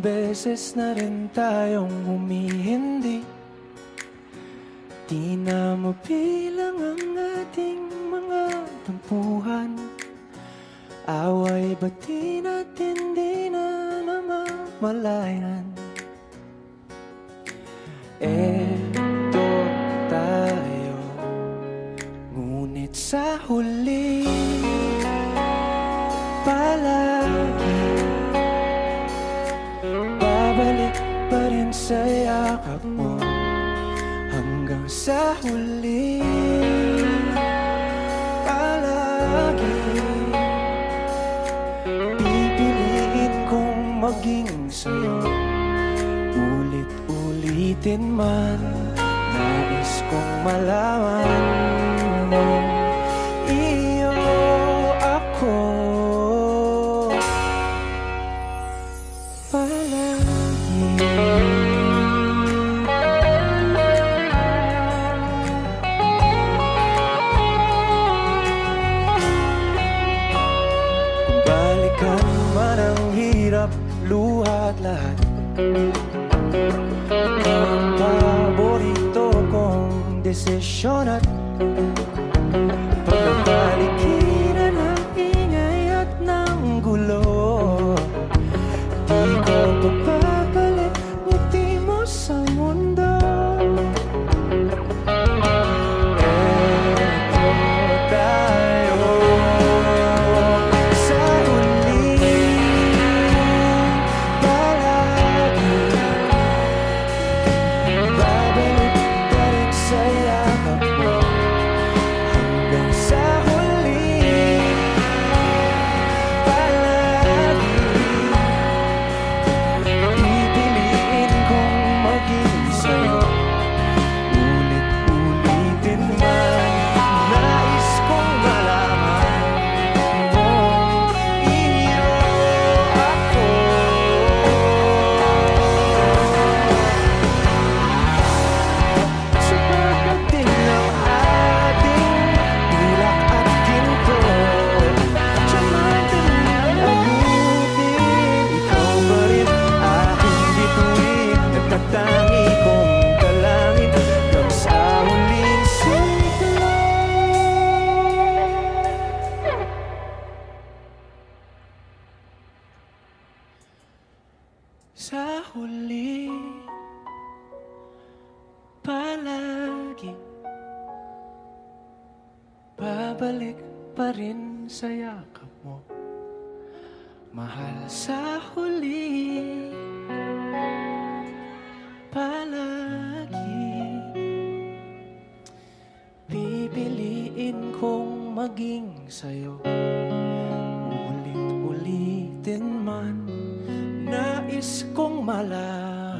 beses na rin tayong humihindi, di na mabilang ang ating mga tampuhan. Away ba't di natin di na namamalayan? Eto tayo, ngunit sa huli palagi babalik pa rin sa yakap mo. Hanggang sa huli palagi pipiliin kong maging sa'yo. Ulit-ulitin man, nais kong malaman mo, iyo ako palagi. Kung balikan man ang hirap, luha at lahat, ang paborito kong desisyon at pagbalikiran ng ingay at ng gulo. Di ko pagpapalit ngiti mo sa mundo. Eto tayo sa huli palagi babalik pa rin sa yakap mo. Hanggang sa huli palagi pipiliin kong maging sa'yo. Ulit-ulitin man, nais kong malaman mo, iyo ako. Sa pagdating ng ating tulak at ginto, tiyaman din ang abutin, ikaw pa rin aking bituin, nagtatangi kong dalangin hanggang sa huling sigla. Sa huli palagi babalik pa rin sa yakap mo, mahal. Sa huli palagi pipiliin kong maging sa'yo. Ulit-ulitin man, nais kong malaman